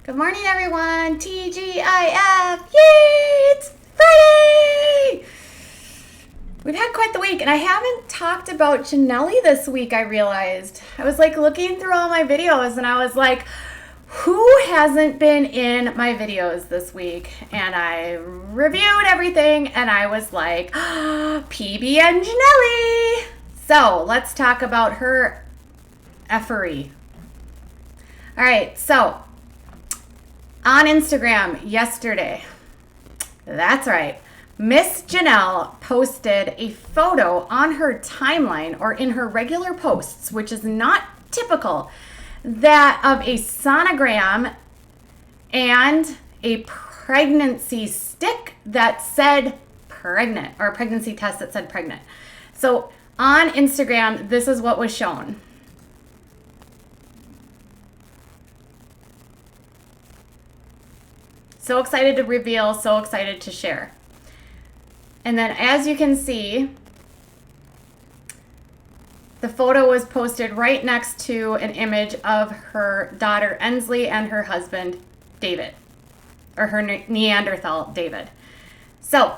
Good morning, everyone. TGIF. Yay! It's Friday! We've had quite the week, and I haven't talked about Jenelle this week, I realized. I was looking through all my videos, and I was like, who hasn't been in my videos this week? And I reviewed everything, and I was like, PB and Jenelle. So let's talk about her effery. All right, so on Instagram yesterday, that's right, Miss Jenelle posted a photo on her timeline or in her regular posts, which is not typical, that of a sonogram and a pregnancy stick that said pregnant, or a pregnancy test that said pregnant. So on Instagram, this is what was shown. So excited to reveal, so excited to share. And then as you can see, the photo was posted right next to an image of her daughter Ensley and her husband David, or her Neanderthal David. So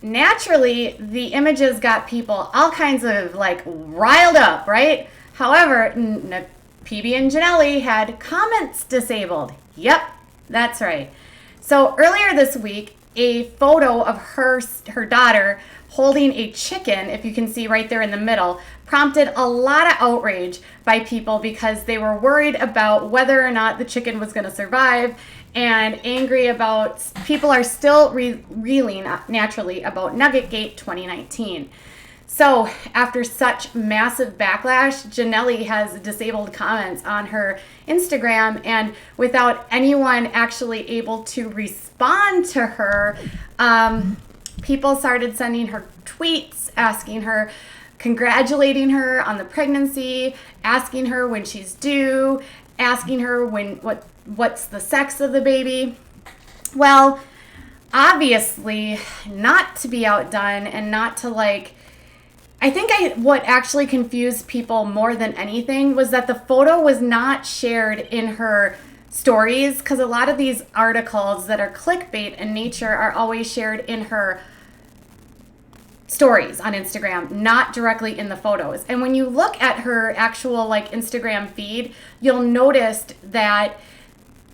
naturally, the images got people all kinds of riled up, right? However, PB and Jenelle had comments disabled. Yep. That's right. So earlier this week, a photo of her daughter holding a chicken, if you can see right there in the middle, prompted a lot of outrage by people because they were worried about whether or not the chicken was going to survive and angry about, people are still reeling naturally about Nuggetgate 2019. So after such massive backlash, Jenelle has disabled comments on her Instagram, and without anyone actually able to respond to her, people started sending her tweets, asking her, congratulating her on the pregnancy, asking her when she's due, asking her what's the sex of the baby. Well, obviously not to be outdone and not to I think what actually confused people more than anything was that the photo was not shared in her stories, because a lot of these articles that are clickbait in nature are always shared in her stories on Instagram, not directly in the photos. And when you look at her actual Instagram feed, you'll notice that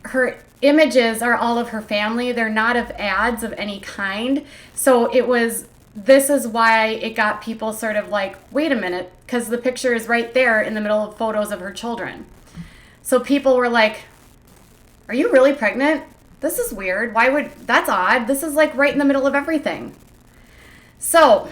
her images are all of her family. They're not of ads of any kind. So this is why it got people sort of wait a minute, because the picture is right there in the middle of photos of her children. So people were like, are you really pregnant? This is weird. That's odd. This is right in the middle of everything. So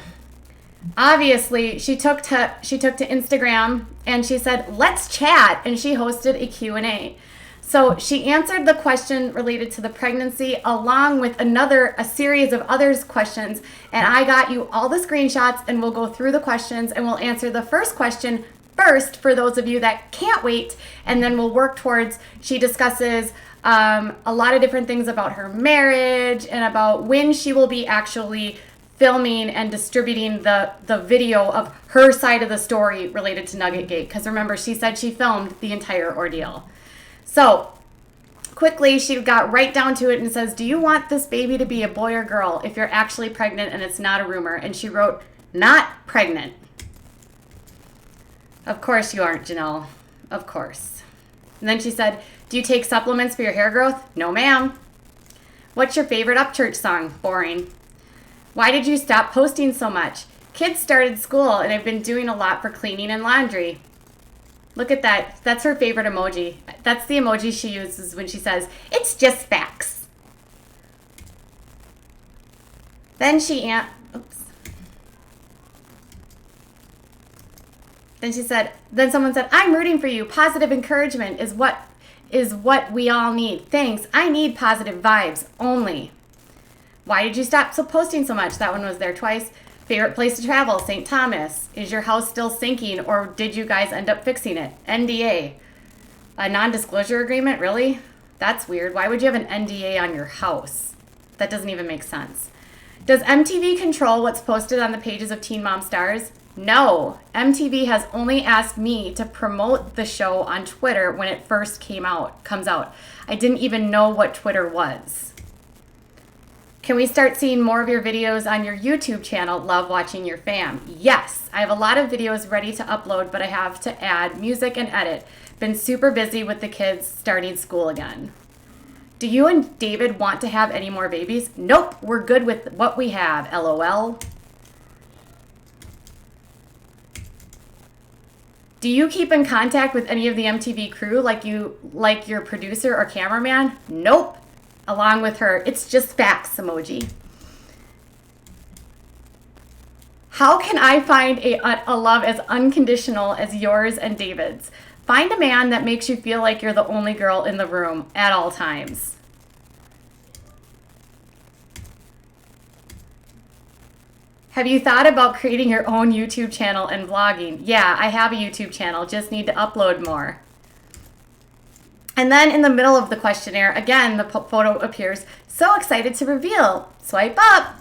obviously she took to Instagram and she said, let's chat. And she hosted a Q&A. So she answered the question related to the pregnancy along with a series of other questions. And I got you all the screenshots, and we'll go through the questions and we'll answer the first question first for those of you that can't wait. And then we'll work towards, she discusses a lot of different things about her marriage and about when she will be actually filming and distributing the video of her side of the story related to Nuggetgate. Because remember, she said she filmed the entire ordeal. So quickly, she got right down to it and says, do you want this baby to be a boy or girl if you're actually pregnant and it's not a rumor? And she wrote, not pregnant. Of course you aren't, Jenelle. Of course. And then she said, do you take supplements for your hair growth? No, ma'am. What's your favorite Upchurch song? Boring. Why did you stop posting so much? Kids started school and I've been doing a lot for cleaning and laundry. Look at that. That's her favorite emoji. That's the emoji she uses when she says, it's just facts. Then then someone said, I'm rooting for you. Positive encouragement is what we all need. Thanks. I need positive vibes only. Why did you stop posting so much? That one was there twice. Favorite place to travel, St. Thomas. Is your house still sinking, or did you guys end up fixing it? NDA. A non-disclosure agreement? Really? That's weird. Why would you have an NDA on your house? That doesn't even make sense. Does MTV control what's posted on the pages of Teen Mom Stars? No, MTV has only asked me to promote the show on Twitter when it first comes out. I didn't even know what Twitter was. Can we start seeing more of your videos on your YouTube channel? Love watching your fam. Yes, I have a lot of videos ready to upload, but I have to add music and edit. Been super busy with the kids starting school again. Do you and David want to have any more babies? Nope, we're good with what we have, LOL. Do you keep in contact with any of the MTV crew like your producer or cameraman? Nope. Along with her, it's just facts emoji. How can I find a love as unconditional as yours and David's? Find a man that makes you feel like you're the only girl in the room at all times. Have you thought about creating your own YouTube channel and vlogging? Yeah, I have a YouTube channel, just need to upload more. And then in the middle of the questionnaire, again, the photo appears. So excited to reveal. Swipe up.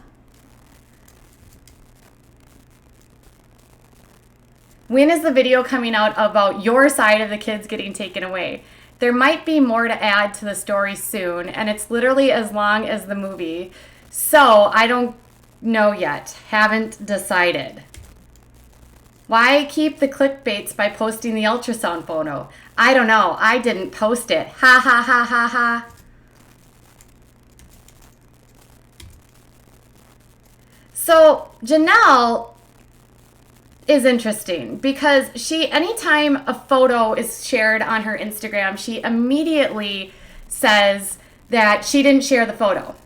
When is the video coming out about your side of the kids getting taken away? There might be more to add to the story soon, and it's literally as long as the movie. So I don't know yet. Haven't decided. Why keep the clickbaits by posting the ultrasound photo? I don't know. I didn't post it. Ha ha ha ha ha. So Jenelle is interesting because anytime a photo is shared on her Instagram, she immediately says that she didn't share the photo.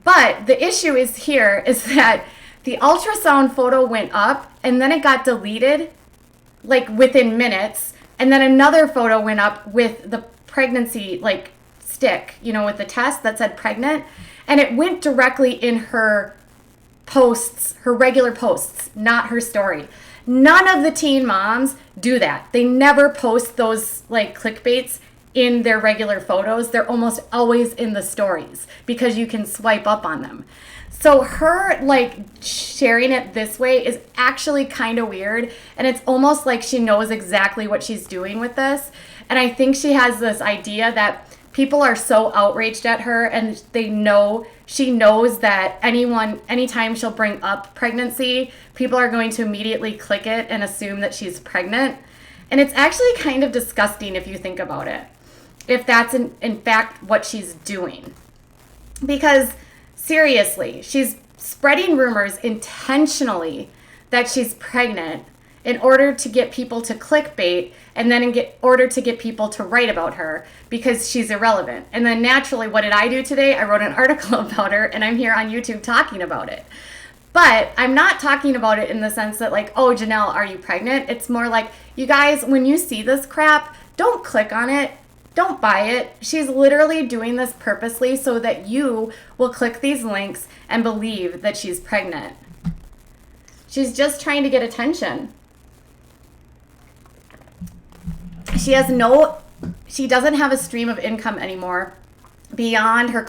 But the issue is that the ultrasound photo went up and then it got deleted like within minutes. And then another photo went up with the pregnancy like stick, with the test that said pregnant. And it went directly in her posts, her regular posts, not her story. None of the teen moms do that. They never post those like clickbaits in their regular photos. They're almost always in the stories because you can swipe up on them. So her like sharing it this way is actually kind of weird, and it's almost like she knows exactly what she's doing with this. And I think she has this idea that people are so outraged at her, and she knows that anytime she'll bring up pregnancy, people are going to immediately click it and assume that she's pregnant. And it's actually kind of disgusting if you think about it, if that's in fact what she's doing. Because seriously, she's spreading rumors intentionally that she's pregnant in order to get people to clickbait, and then in order to get people to write about her because she's irrelevant. And then naturally, what did I do today? I wrote an article about her, and I'm here on YouTube talking about it. But I'm not talking about it in the sense that like, oh, Jenelle, are you pregnant? It's more like, you guys, when you see this crap, don't click on it. Don't buy it. She's literally doing this purposely so that you will click these links and believe that she's pregnant. She's just trying to get attention. She doesn't have a stream of income anymore beyond her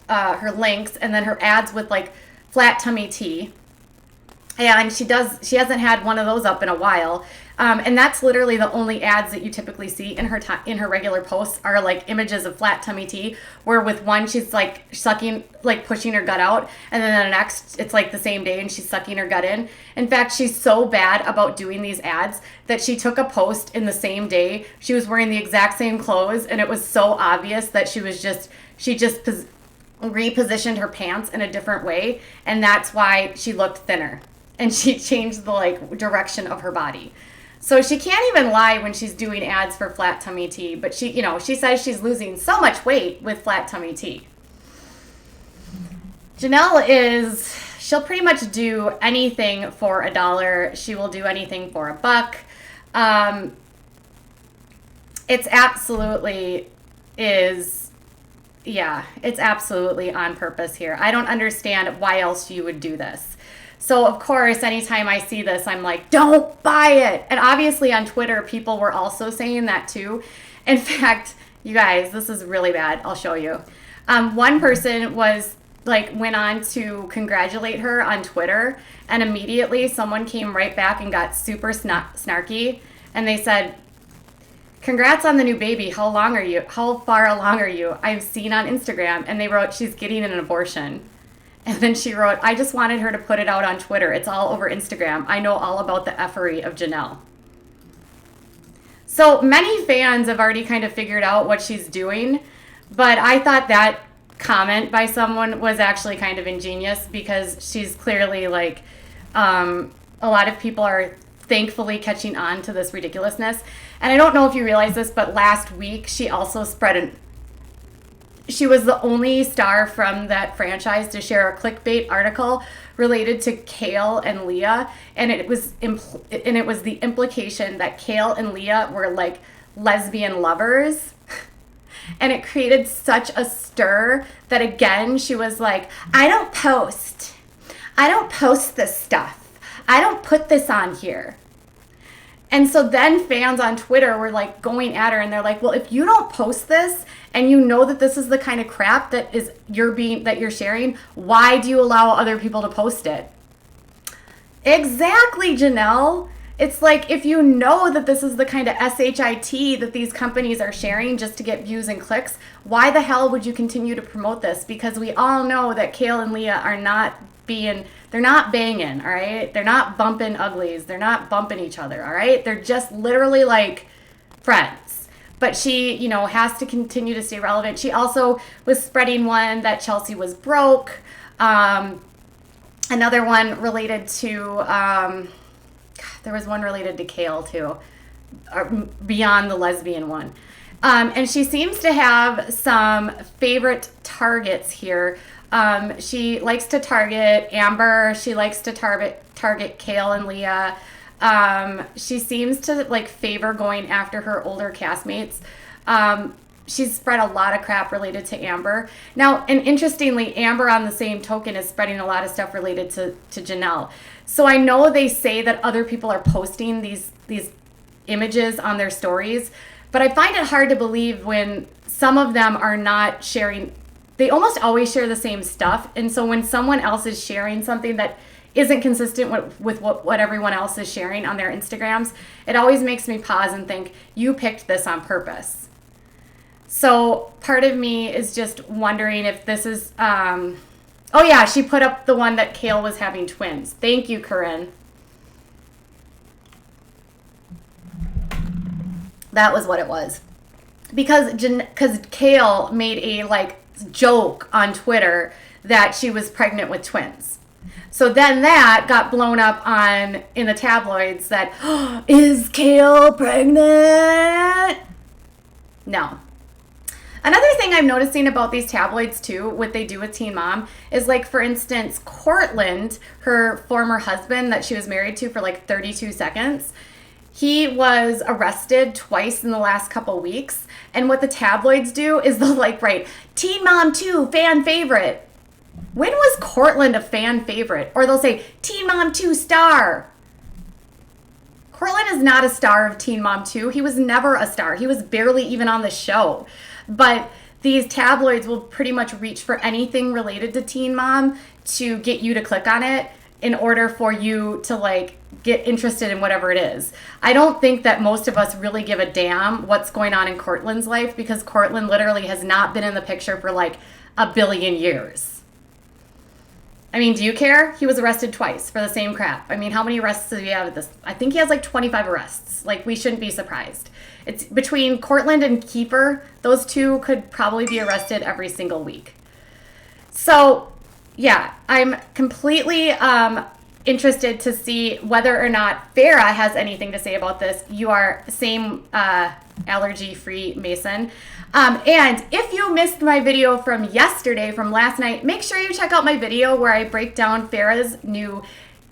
her links and then her ads with like flat tummy tea. And she hasn't had one of those up in a while. And that's literally the only ads that you typically see in her regular posts are like images of flat tummy tea, where with one she's like sucking, like pushing her gut out, and then the next it's like the same day and she's sucking her gut in. In fact, she's so bad about doing these ads that she took a post in the same day. She was wearing the exact same clothes, and it was so obvious that she just repositioned her pants in a different way, and that's why she looked thinner. And she changed the like direction of her body. So she can't even lie when she's doing ads for flat tummy tea, but she says she's losing so much weight with flat tummy tea. Jenelle she'll pretty much do anything for $1. She will do anything for $1. It's absolutely on purpose here. I don't understand why else you would do this. So, of course, anytime I see this, I'm like, don't buy it. And obviously on Twitter, people were also saying that too. In fact, you guys, this is really bad. I'll show you. One person was like went on to congratulate her on Twitter, and immediately someone came right back and got super snarky, and they said, "Congrats on the new baby. How far along are you? I've seen on Instagram." And they wrote, "She's getting an abortion." And then she wrote, "I just wanted her to put it out on Twitter. It's all over Instagram. I know all about the effery of Jenelle." So many fans have already kind of figured out what she's doing, but I thought that comment by someone was actually kind of ingenious, because she's clearly like, a lot of people are thankfully catching on to this ridiculousness. And I don't know if you realize this, but last week she also she was the only star from that franchise to share a clickbait article related to Kale and Leah, and it was the implication that Kale and Leah were like lesbian lovers. And it created such a stir that, again, she was like, I don't post this stuff. I don't put this on here." And so then fans on Twitter were like going at her, and they're like, "Well, if you don't post this and you know that this is the kind of crap that you're sharing, why do you allow other people to post it?" Exactly, Jenelle. It's like, if you know that this is the kind of shit that these companies are sharing just to get views and clicks, why the hell would you continue to promote this? Because we all know that Kale and Leah are they're not banging, all right? They're not bumping uglies. They're not bumping each other, all right? They're just literally like friends. But she, has to continue to stay relevant. She also was spreading one that Chelsea was broke. Another one related to, there was one related to Kale too, beyond the lesbian one. And she seems to have some favorite targets here. She likes to target Amber. She likes to target Kale and Leah. She seems to like favor going after her older castmates. She's spread a lot of crap related to Amber. Now, and interestingly, Amber on the same token is spreading a lot of stuff related to Jenelle. So I know they say that other people are posting these images on their stories, but I find it hard to believe when some of them are not sharing. They almost always share the same stuff. And so when someone else is sharing something that isn't consistent with what everyone else is sharing on their Instagrams, it always makes me pause and think, you picked this on purpose. So part of me is just wondering if this is, oh yeah, she put up the one that Kale was having twins. Thank you, Corinne. That was what it was. Because Kale made a joke on Twitter that she was pregnant with twins. So then that got blown up in the tabloids that, oh, is Kale pregnant? No. Another thing I'm noticing about these tabloids too, what they do with Teen Mom, is like, for instance, Cortland, her former husband that she was married to for 32 seconds, he was arrested twice in the last couple weeks. And what the tabloids do is they'll write, Teen Mom 2, fan favorite. When was Cortland a fan favorite? Or they'll say, Teen Mom 2 star. Cortland is not a star of Teen Mom 2. He was never a star. He was barely even on the show. But these tabloids will pretty much reach for anything related to Teen Mom to get you to click on it in order for you to get interested in whatever it is. I don't think that most of us really give a damn what's going on in Cortland's life, because Cortland literally has not been in the picture for a billion years. I mean, do you care? He was arrested twice for the same crap. I mean, how many arrests does he have at this? I think he has 25 arrests. We shouldn't be surprised. It's between Cortland and Kiefer, those two could probably be arrested every single week. So, yeah, I'm completely interested to see whether or not Farrah has anything to say about this. You are same allergy-free Mason. And if you missed my video from yesterday, from last night, make sure you check out my video where I break down Farrah's new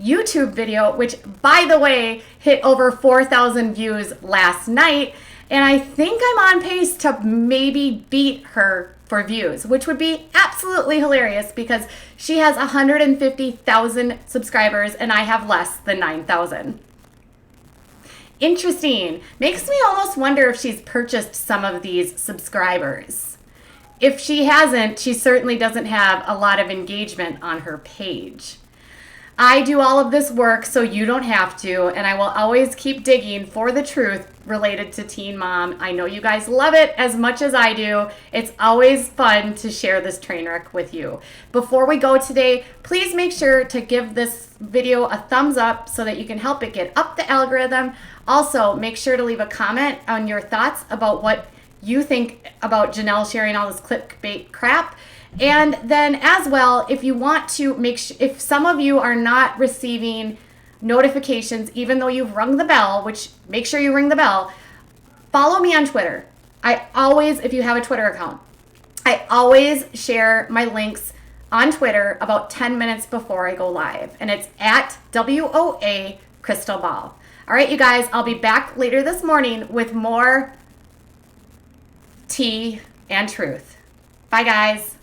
YouTube video, which, by the way, hit over 4,000 views last night. And I think I'm on pace to maybe beat her for views, which would be absolutely hilarious because she has 150,000 subscribers and I have less than 9,000. Interesting. Makes me almost wonder if she's purchased some of these subscribers. if she hasn't, she certainly doesn't have a lot of engagement on her page. I do all of this work so you don't have to, and I will always keep digging for the truth related to Teen Mom. I know you guys love it as much as I do. It's always fun to share this train wreck with you. Before we go today, please make sure to give this video a thumbs up so that you can help it get up the algorithm. Also, make sure to leave a comment on your thoughts about what you think about Jenelle sharing all this clickbait crap. And then as well, if you want to if some of you are not receiving notifications, even though you've rung the bell, which make sure you ring the bell, follow me on Twitter. If you have a Twitter account, I always share my links on Twitter about 10 minutes before I go live. And it's at WOA Crystal Ball. All right, you guys, I'll be back later this morning with more tea and truth. Bye, guys.